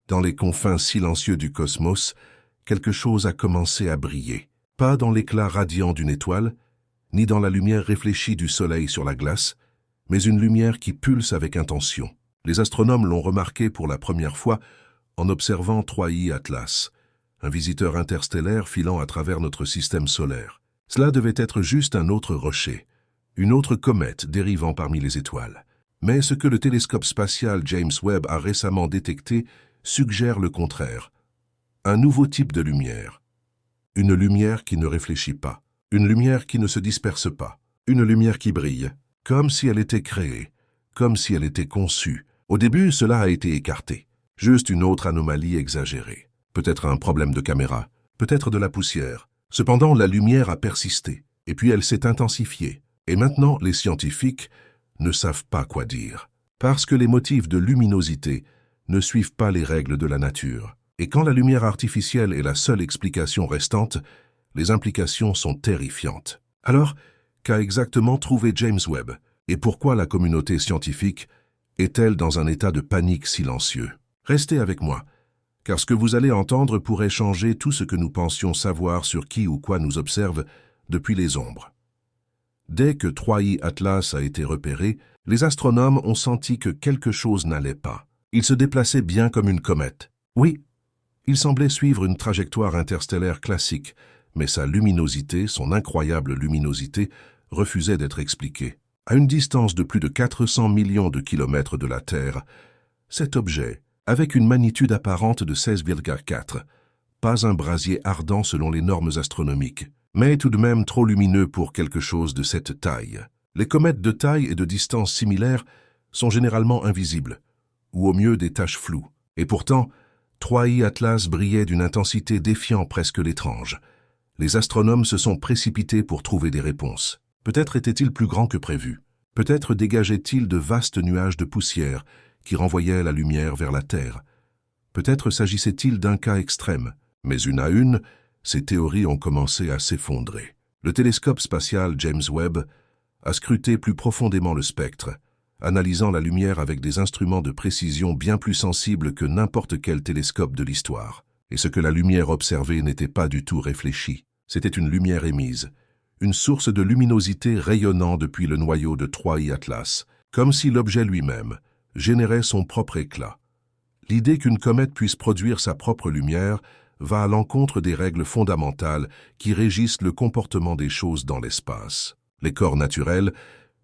Dans les confins silencieux du cosmos, quelque chose a commencé à briller. Pas dans l'éclat radiant d'une étoile, ni dans la lumière réfléchie du soleil sur la glace, mais une lumière qui pulse avec intention. Les astronomes l'ont remarqué pour la première fois en observant 3I Atlas, un visiteur interstellaire filant à travers notre système solaire. Cela devait être juste un autre rocher, une autre comète dérivant parmi les étoiles. Mais ce que le télescope spatial James Webb a récemment détecté suggère le contraire. Un nouveau type de lumière. Une lumière qui ne réfléchit pas. Une lumière qui ne se disperse pas. Une lumière qui brille, comme si elle était créée, comme si elle était conçue. Au début, cela a été écarté. Juste une autre anomalie exagérée. Peut-être un problème de caméra, peut-être de la poussière. Cependant, la lumière a persisté, et puis elle s'est intensifiée. Et maintenant, les scientifiques ne savent pas quoi dire. Parce que les motifs de luminosité ne suivent pas les règles de la nature. Et quand la lumière artificielle est la seule explication restante, les implications sont terrifiantes. Alors, qu'a exactement trouvé James Webb? Et pourquoi la communauté scientifique est-elle dans un état de panique silencieux? Restez avec moi, car ce que vous allez entendre pourrait changer tout ce que nous pensions savoir sur qui ou quoi nous observe depuis les ombres. Dès que 3I Atlas a été repéré, les astronomes ont senti que quelque chose n'allait pas. Il se déplaçait bien comme une comète. Oui, il semblait suivre une trajectoire interstellaire classique, mais sa luminosité, son incroyable luminosité, refusait d'être expliquée. À une distance de plus de 400 millions de kilomètres de la Terre, cet objet, avec une magnitude apparente de 16,4, pas un brasier ardent selon les normes astronomiques, mais tout de même trop lumineux pour quelque chose de cette taille. Les comètes de taille et de distance similaires sont généralement invisibles, ou au mieux des taches floues. Et pourtant, 3I Atlas brillait d'une intensité défiant presque l'étrange. Les astronomes se sont précipités pour trouver des réponses. Peut-être était-il plus grand que prévu. Peut-être dégageait-il de vastes nuages de poussière qui renvoyaient la lumière vers la Terre. Peut-être s'agissait-il d'un cas extrême. Mais une à une, ces théories ont commencé à s'effondrer. Le télescope spatial James Webb a scruté plus profondément le spectre, analysant la lumière avec des instruments de précision bien plus sensibles que n'importe quel télescope de l'histoire. Et ce que la lumière observée n'était pas du tout réfléchie. C'était une lumière émise, une source de luminosité rayonnant depuis le noyau de 3I Atlas, comme si l'objet lui-même générait son propre éclat. L'idée qu'une comète puisse produire sa propre lumière va à l'encontre des règles fondamentales qui régissent le comportement des choses dans l'espace. Les corps naturels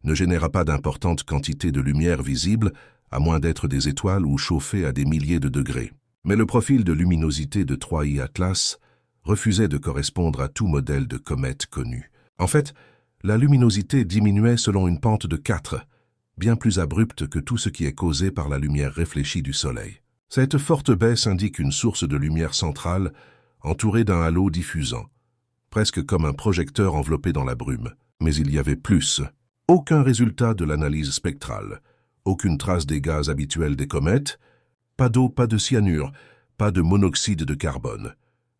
ne génèrent pas d'importantes quantités de lumière visible, à moins d'être des étoiles ou chauffées à des milliers de degrés. Mais le profil de luminosité de 3I Atlas refusait de correspondre à tout modèle de comète connu. En fait, la luminosité diminuait selon une pente de 4, bien plus abrupte que tout ce qui est causé par la lumière réfléchie du Soleil. Cette forte baisse indique une source de lumière centrale entourée d'un halo diffusant, presque comme un projecteur enveloppé dans la brume. Mais il y avait plus. Aucun résultat de l'analyse spectrale, aucune trace des gaz habituels des comètes, pas d'eau, pas de cyanure, pas de monoxyde de carbone.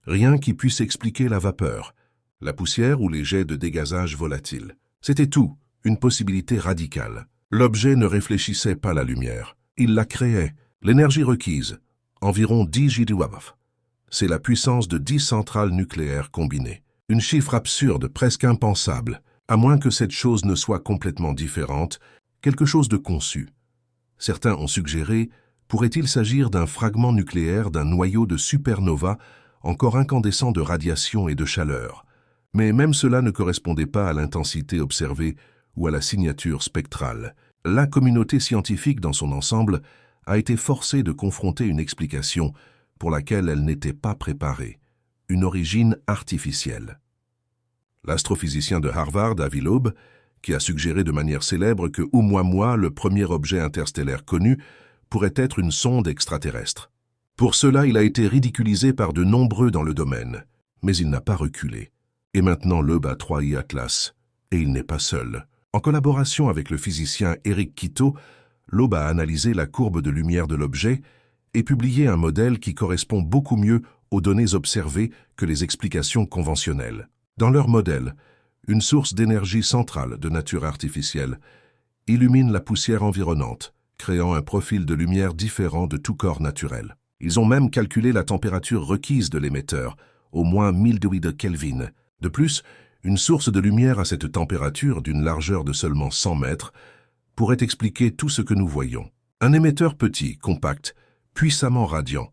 Rien qui puisse expliquer la vapeur, la poussière ou les jets de dégazage volatiles. C'était tout, une possibilité radicale. L'objet ne réfléchissait pas la lumière, il la créait. L'énergie requise, environ 10 gigawatts. C'est la puissance de 10 centrales nucléaires combinées. Une chiffre absurde, presque impensable, à moins que cette chose ne soit complètement différente, quelque chose de conçu. Certains ont suggéré, pourrait-il s'agir d'un fragment nucléaire d'un noyau de supernova encore incandescent de radiation et de chaleur. Mais même cela ne correspondait pas à l'intensité observée ou à la signature spectrale. La communauté scientifique dans son ensemble a été forcée de confronter une explication pour laquelle elle n'était pas préparée, une origine artificielle. L'astrophysicien de Harvard, Avi Loeb, qui a suggéré de manière célèbre que Oumuamua, le premier objet interstellaire connu, pourrait être une sonde extraterrestre. Pour cela, il a été ridiculisé par de nombreux dans le domaine, mais il n'a pas reculé. Et maintenant Loeb a 3I Atlas, et il n'est pas seul. En collaboration avec le physicien Eric Quito, Loeb a analysé la courbe de lumière de l'objet et publié un modèle qui correspond beaucoup mieux aux données observées que les explications conventionnelles. Dans leur modèle, une source d'énergie centrale de nature artificielle illumine la poussière environnante, créant un profil de lumière différent de tout corps naturel. Ils ont même calculé la température requise de l'émetteur, au moins 1000 degrés de Kelvin. De plus, une source de lumière à cette température, d'une largeur de seulement 100 mètres, pourrait expliquer tout ce que nous voyons. Un émetteur petit, compact, puissamment radiant,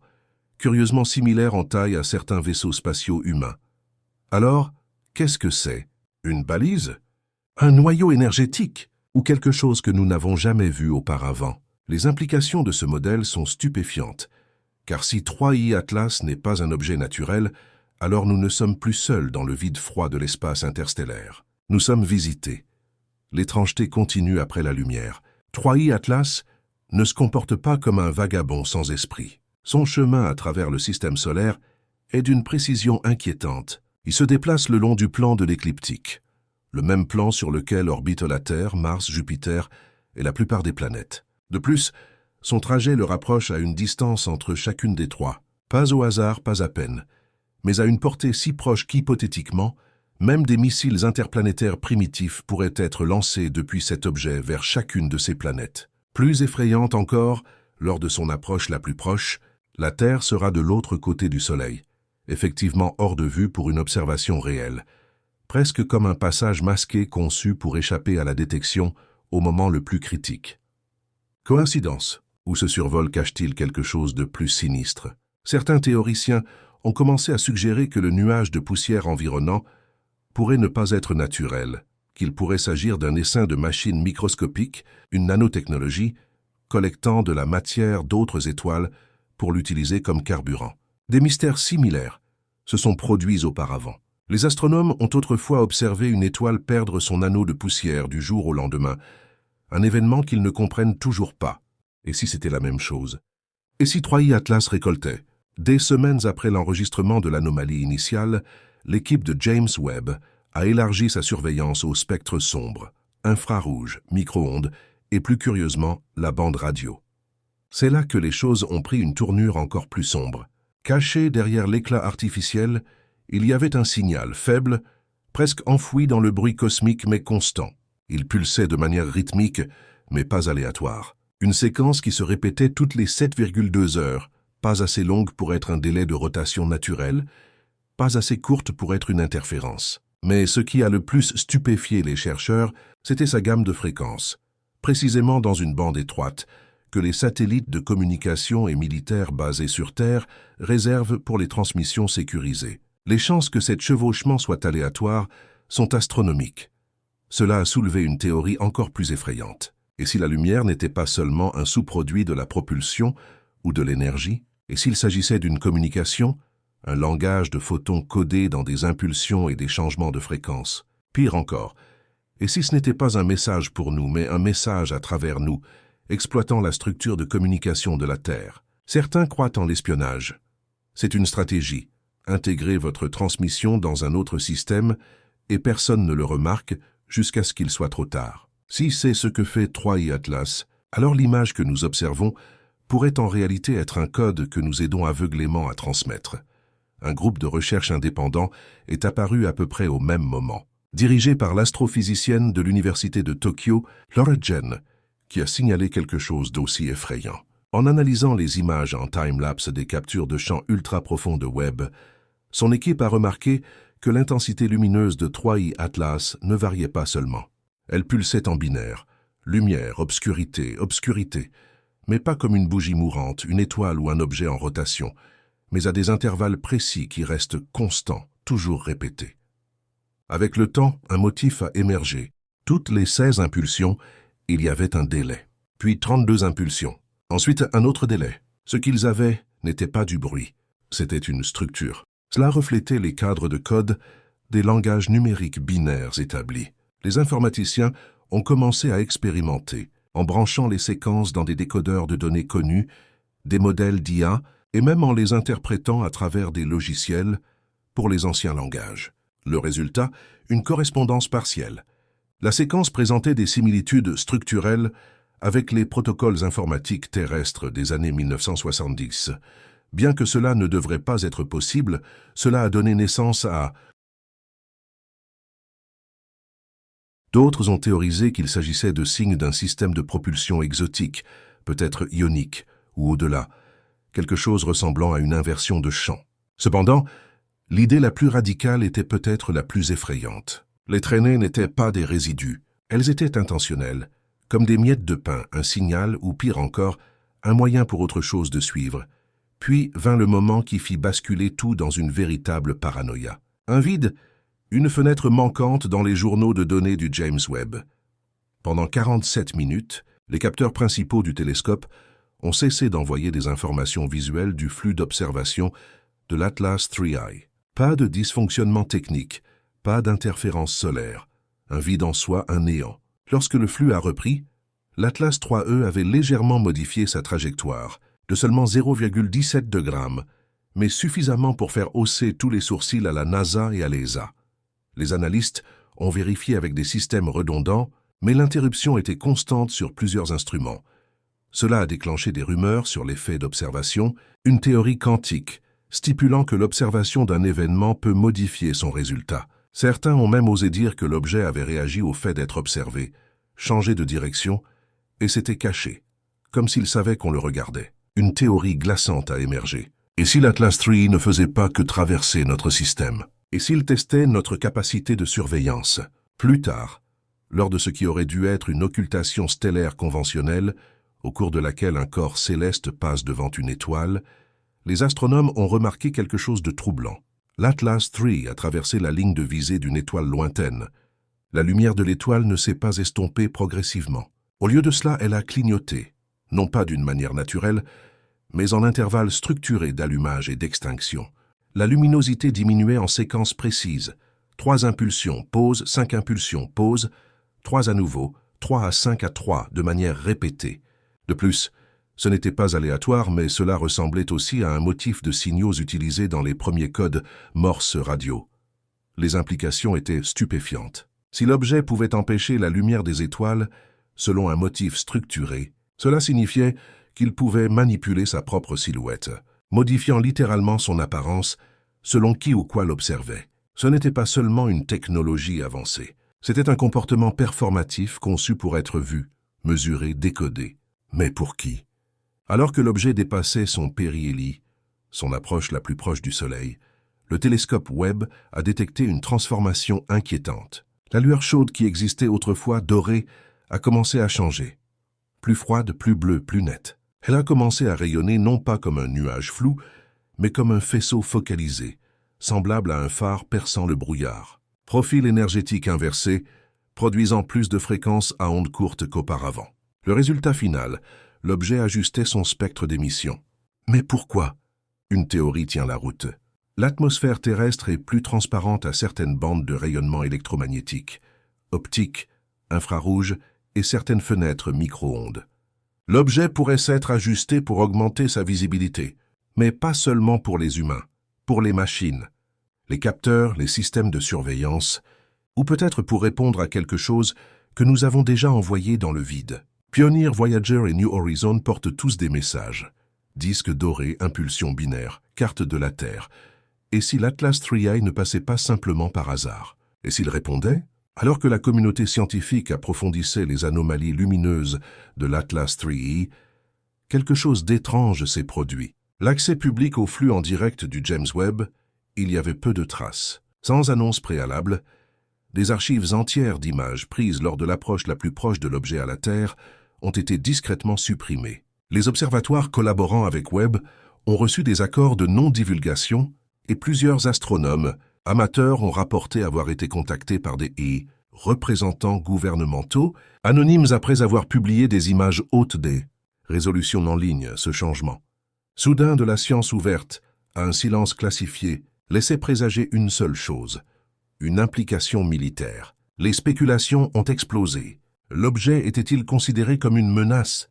curieusement similaire en taille à certains vaisseaux spatiaux humains. Alors, qu'est-ce que c'est? Une balise? Un noyau énergétique? Ou quelque chose que nous n'avons jamais vu auparavant? Les implications de ce modèle sont stupéfiantes, car si 3I Atlas n'est pas un objet naturel, alors nous ne sommes plus seuls dans le vide froid de l'espace interstellaire. Nous sommes visités. L'étrangeté continue après la lumière. 3I Atlas ne se comporte pas comme un vagabond sans esprit. Son chemin à travers le système solaire est d'une précision inquiétante. Il se déplace le long du plan de l'écliptique, le même plan sur lequel orbitent la Terre, Mars, Jupiter et la plupart des planètes. De plus, son trajet le rapproche à une distance entre chacune des trois, pas au hasard, pas à peine, mais à une portée si proche qu'hypothétiquement, même des missiles interplanétaires primitifs pourraient être lancés depuis cet objet vers chacune de ces planètes. Plus effrayante encore, lors de son approche la plus proche, la Terre sera de l'autre côté du Soleil, effectivement hors de vue pour une observation réelle, presque comme un passage masqué conçu pour échapper à la détection au moment le plus critique. Coïncidence, ou ce survol cache-t-il quelque chose de plus sinistre? Certains théoriciens ont commencé à suggérer que le nuage de poussière environnant pourrait ne pas être naturel, qu'il pourrait s'agir d'un essaim de machines microscopiques, une nanotechnologie, collectant de la matière d'autres étoiles pour l'utiliser comme carburant. Des mystères similaires se sont produits auparavant. Les astronomes ont autrefois observé une étoile perdre son anneau de poussière du jour au lendemain, un événement qu'ils ne comprennent toujours pas. Et si c'était la même chose? Et si 3I Atlas récoltait? Des semaines après l'enregistrement de l'anomalie initiale, l'équipe de James Webb a élargi sa surveillance au spectre sombre, infrarouge, micro-ondes et plus curieusement, la bande radio. C'est là que les choses ont pris une tournure encore plus sombre. Caché derrière l'éclat artificiel, il y avait un signal faible, presque enfoui dans le bruit cosmique mais constant. Il pulsait de manière rythmique, mais pas aléatoire. Une séquence qui se répétait toutes les 7,2 heures, pas assez longue pour être un délai de rotation naturel, pas assez courte pour être une interférence. Mais ce qui a le plus stupéfié les chercheurs, c'était sa gamme de fréquences, précisément dans une bande étroite, que les satellites de communication et militaires basés sur Terre réservent pour les transmissions sécurisées. Les chances que cet chevauchement soit aléatoire sont astronomiques. Cela a soulevé une théorie encore plus effrayante. Et si la lumière n'était pas seulement un sous-produit de la propulsion ou de l'énergie? Et s'il s'agissait d'une communication, un langage de photons codés dans des impulsions et des changements de fréquence? Pire encore, et si ce n'était pas un message pour nous, mais un message à travers nous, exploitant la structure de communication de la Terre? Certains croient en l'espionnage. C'est une stratégie. Intégrer votre transmission dans un autre système et personne ne le remarque jusqu'à ce qu'il soit trop tard. Si c'est ce que fait 3I Atlas, alors l'image que nous observons pourrait en réalité être un code que nous aidons aveuglément à transmettre. Un groupe de recherche indépendant est apparu à peu près au même moment, dirigé par l'astrophysicienne de l'université de Tokyo, Laura Jen, qui a signalé quelque chose d'aussi effrayant. En analysant les images en time-lapse des captures de champs ultra-profonds de Webb, son équipe a remarqué que l'intensité lumineuse de 3I Atlas ne variait pas seulement. Elle pulsait en binaire, lumière, obscurité, obscurité, mais pas comme une bougie mourante, une étoile ou un objet en rotation, mais à des intervalles précis qui restent constants, toujours répétés. Avec le temps, un motif a émergé. Toutes les 16 impulsions, il y avait un délai, puis 32 impulsions. Ensuite, un autre délai. Ce qu'ils avaient n'était pas du bruit, c'était une structure. Cela reflétait les cadres de code des langages numériques binaires établis. Les informaticiens ont commencé à expérimenter, en branchant les séquences dans des décodeurs de données connus, des modèles d'IA, et même en les interprétant à travers des logiciels pour les anciens langages. Le résultat, une correspondance partielle. La séquence présentait des similitudes structurelles avec les protocoles informatiques terrestres des années 1970. Bien que cela ne devrait pas être possible, cela a donné naissance à... D'autres ont théorisé qu'il s'agissait de signes d'un système de propulsion exotique, peut-être ionique, ou au-delà, quelque chose ressemblant à une inversion de champ. Cependant, l'idée la plus radicale était peut-être la plus effrayante. Les traînées n'étaient pas des résidus, elles étaient intentionnelles, comme des miettes de pain, un signal ou pire encore, un moyen pour autre chose de suivre. Puis vint le moment qui fit basculer tout dans une véritable paranoïa. Un vide, une fenêtre manquante dans les journaux de données du James Webb. Pendant 47 minutes, les capteurs principaux du télescope ont cessé d'envoyer des informations visuelles du flux d'observation de l'Atlas IIIe. Pas de dysfonctionnement technique, pas d'interférence solaire, un vide en soi, un néant. Lorsque le flux a repris, l'Atlas IIIe avait légèrement modifié sa trajectoire, de seulement 0,17 de grammes, mais suffisamment pour faire hausser tous les sourcils à la NASA et à l'ESA. Les analystes ont vérifié avec des systèmes redondants, mais l'interruption était constante sur plusieurs instruments. Cela a déclenché des rumeurs sur l'effet d'observation, une théorie quantique, stipulant que l'observation d'un événement peut modifier son résultat. Certains ont même osé dire que l'objet avait réagi au fait d'être observé, changé de direction, et s'était caché, comme s'il savait qu'on le regardait. Une théorie glaçante a émergé. Et si l'Atlas III ne faisait pas que traverser notre système? Et s'il testait notre capacité de surveillance? Plus tard, lors de ce qui aurait dû être une occultation stellaire conventionnelle, au cours de laquelle un corps céleste passe devant une étoile, les astronomes ont remarqué quelque chose de troublant. L'Atlas III a traversé la ligne de visée d'une étoile lointaine. La lumière de l'étoile ne s'est pas estompée progressivement. Au lieu de cela, elle a clignoté, non pas d'une manière naturelle, mais en intervalles structurés d'allumage et d'extinction. La luminosité diminuait en séquences précises. 3 impulsions, pause, 5 impulsions, pause, 3 à nouveau, 3 à 5 à 3, de manière répétée. De plus, ce n'était pas aléatoire, mais cela ressemblait aussi à un motif de signaux utilisés dans les premiers codes Morse radio. Les implications étaient stupéfiantes. Si l'objet pouvait empêcher la lumière des étoiles, selon un motif structuré, cela signifiait qu'il pouvait manipuler sa propre silhouette, modifiant littéralement son apparence selon qui ou quoi l'observait. Ce n'était pas seulement une technologie avancée, c'était un comportement performatif conçu pour être vu, mesuré, décodé. Mais pour qui? Alors que l'objet dépassait son périhélie, son approche la plus proche du Soleil, le télescope Webb a détecté une transformation inquiétante. La lueur chaude qui existait autrefois dorée a commencé à changer. Plus froide, plus bleue, plus nette. Elle a commencé à rayonner non pas comme un nuage flou, mais comme un faisceau focalisé, semblable à un phare perçant le brouillard. Profil énergétique inversé, produisant plus de fréquences à ondes courtes qu'auparavant. Le résultat final, l'objet ajustait son spectre d'émission. Mais pourquoi? Une théorie tient la route. L'atmosphère terrestre est plus transparente à certaines bandes de rayonnement électromagnétique, optique, infrarouge et certaines fenêtres micro-ondes. L'objet pourrait s'être ajusté pour augmenter sa visibilité, mais pas seulement pour les humains, pour les machines, les capteurs, les systèmes de surveillance, ou peut-être pour répondre à quelque chose que nous avons déjà envoyé dans le vide. Pioneer, Voyager et New Horizon portent tous des messages. Disque doré, impulsion binaire, carte de la Terre. Et si l'Atlas IIIe ne passait pas simplement par hasard? Et s'il répondait? Alors que la communauté scientifique approfondissait les anomalies lumineuses de l'Atlas IIIe, quelque chose d'étrange s'est produit. L'accès public au flux en direct du James Webb, il y avait peu de traces. Sans annonce préalable, des archives entières d'images prises lors de l'approche la plus proche de l'objet à la Terre ont été discrètement supprimées. Les observatoires collaborant avec Webb ont reçu des accords de non-divulgation et plusieurs astronomes amateurs ont rapporté avoir été contactés par des représentants gouvernementaux, anonymes après avoir publié des images hautes des résolutions en ligne, ce changement. Soudain de la science ouverte à un silence classifié laissait présager une seule chose, une implication militaire. Les spéculations ont explosé. L'objet était-il considéré comme une menace?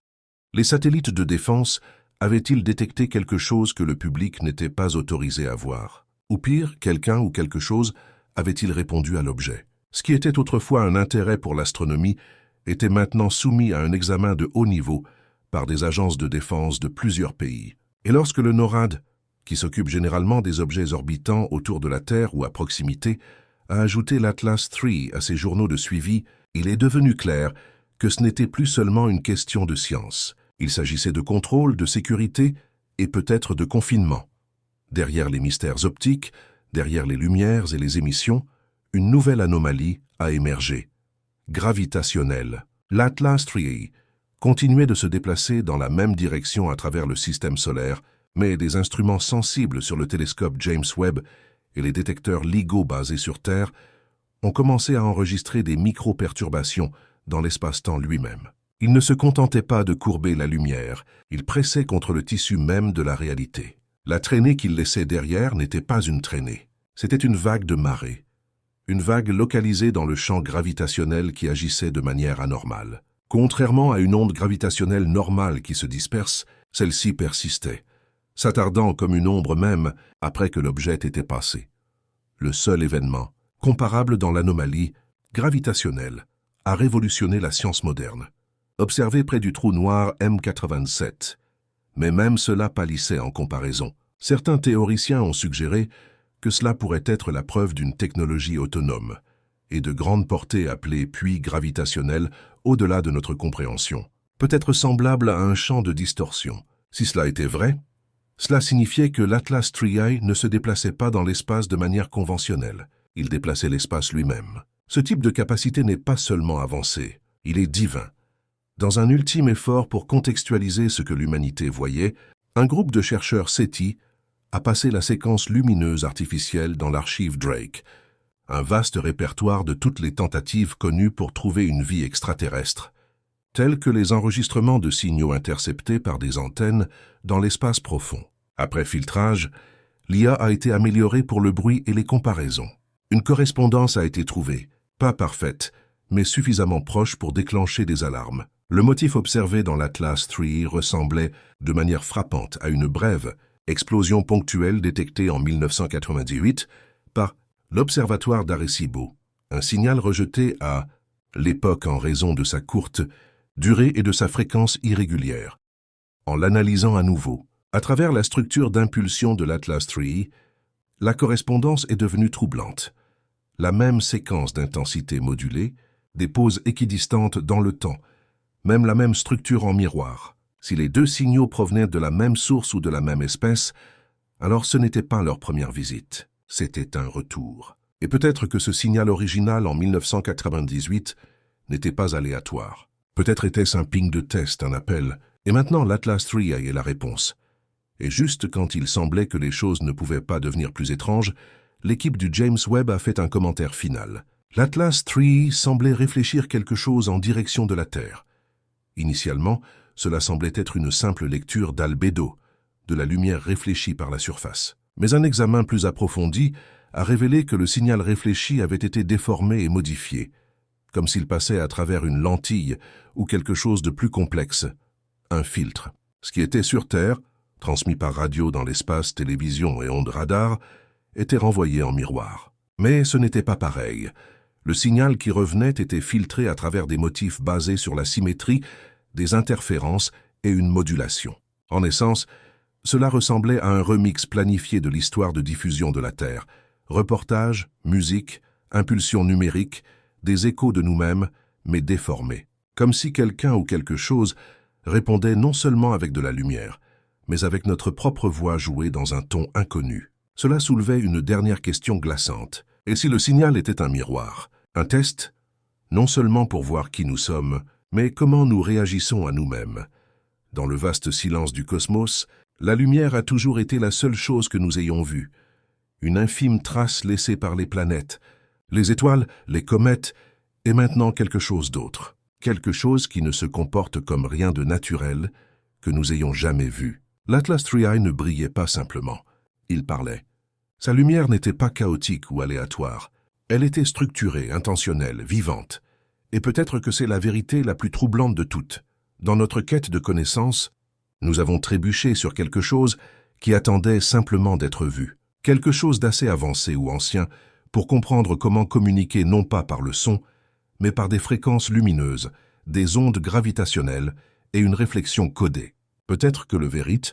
Les satellites de défense avaient-ils détecté quelque chose que le public n'était pas autorisé à voir? Ou pire, quelqu'un ou quelque chose avait-il répondu à l'objet? Ce qui était autrefois un intérêt pour l'astronomie était maintenant soumis à un examen de haut niveau par des agences de défense de plusieurs pays. Et lorsque le NORAD, qui s'occupe généralement des objets orbitants autour de la Terre ou à proximité, a ajouté l'Atlas III à ses journaux de suivi, il est devenu clair que ce n'était plus seulement une question de science. Il s'agissait de contrôle, de sécurité et peut-être de confinement. Derrière les mystères optiques, derrière les lumières et les émissions, une nouvelle anomalie a émergé. Gravitationnelle. L'Atlas III continuait de se déplacer dans la même direction à travers le système solaire, mais des instruments sensibles sur le télescope James Webb et les détecteurs LIGO basés sur Terre ont commencé à enregistrer des micro-perturbations dans l'espace-temps lui-même. Ils ne se contentaient pas de courber la lumière, ils pressaient contre le tissu même de la réalité. La traînée qu'ils laissaient derrière n'était pas une traînée, c'était une vague de marée. Une vague localisée dans le champ gravitationnel qui agissait de manière anormale. Contrairement à une onde gravitationnelle normale qui se disperse, celle-ci persistait, s'attardant comme une ombre même après que l'objet était passé. Le seul événement, comparable dans l'anomalie gravitationnelle, a révolutionné la science moderne. Observé près du trou noir M87. Mais même cela pâlissait en comparaison. Certains théoriciens ont suggéré que cela pourrait être la preuve d'une technologie autonome et de grande portée appelée puits gravitationnel au-delà de notre compréhension, peut-être semblable à un champ de distorsion. Si cela était vrai, cela signifiait que l'Atlas III ne se déplaçait pas dans l'espace de manière conventionnelle, il déplaçait l'espace lui-même. Ce type de capacité n'est pas seulement avancé, il est divin. Dans un ultime effort pour contextualiser ce que l'humanité voyait, un groupe de chercheurs SETI a passé la séquence lumineuse artificielle dans l'archive Drake, un vaste répertoire de toutes les tentatives connues pour trouver une vie extraterrestre, telles que les enregistrements de signaux interceptés par des antennes dans l'espace profond. Après filtrage, l'IA a été améliorée pour le bruit et les comparaisons. Une correspondance a été trouvée, pas parfaite, mais suffisamment proche pour déclencher des alarmes. Le motif observé dans l'Atlas III ressemblait, de manière frappante, à une brève explosion ponctuelle détectée en 1998 par l'Observatoire d'Arecibo, un signal rejeté à l'époque en raison de sa courte durée et de sa fréquence irrégulière. En l'analysant à nouveau, à travers la structure d'impulsion de l'Atlas III, la correspondance est devenue troublante. La même séquence d'intensité modulée, des pauses équidistantes dans le temps, même la même structure en miroir. Si les deux signaux provenaient de la même source ou de la même espèce, alors ce n'était pas leur première visite, c'était un retour. Et peut-être que ce signal original en 1998 n'était pas aléatoire. Peut-être était-ce un ping de test, un appel, et maintenant l'Atlas III est la réponse. Et juste quand il semblait que les choses ne pouvaient pas devenir plus étranges, l'équipe du James Webb a fait un commentaire final. L'Atlas III semblait réfléchir quelque chose en direction de la Terre. Initialement, cela semblait être une simple lecture d'albédo, de la lumière réfléchie par la surface. Mais un examen plus approfondi a révélé que le signal réfléchi avait été déformé et modifié, comme s'il passait à travers une lentille ou quelque chose de plus complexe, un filtre. Ce qui était sur Terre, transmis par radio dans l'espace, télévision et ondes radar, était renvoyé en miroir. Mais ce n'était pas pareil. Le signal qui revenait était filtré à travers des motifs basés sur la symétrie, des interférences et une modulation. En essence, cela ressemblait à un remix planifié de l'histoire de diffusion de la Terre. Reportage, musique, impulsion numérique, des échos de nous-mêmes, mais déformés. Comme si quelqu'un ou quelque chose répondait non seulement avec de la lumière, mais avec notre propre voix jouée dans un ton inconnu. Cela soulevait une dernière question glaçante. Et si le signal était un miroir, un test, non seulement pour voir qui nous sommes, mais comment nous réagissons à nous-mêmes? Dans le vaste silence du cosmos, la lumière a toujours été la seule chose que nous ayons vue. Une infime trace laissée par les planètes, les étoiles, les comètes, et maintenant quelque chose d'autre. Quelque chose qui ne se comporte comme rien de naturel que nous ayons jamais vu. L'Atlas III ne brillait pas simplement. Il parlait. Sa lumière n'était pas chaotique ou aléatoire. Elle était structurée, intentionnelle, vivante. Et peut-être que c'est la vérité la plus troublante de toutes. Dans notre quête de connaissance, nous avons trébuché sur quelque chose qui attendait simplement d'être vu. Quelque chose d'assez avancé ou ancien pour comprendre comment communiquer non pas par le son, mais par des fréquences lumineuses, des ondes gravitationnelles et une réflexion codée. Peut-être que le vérité,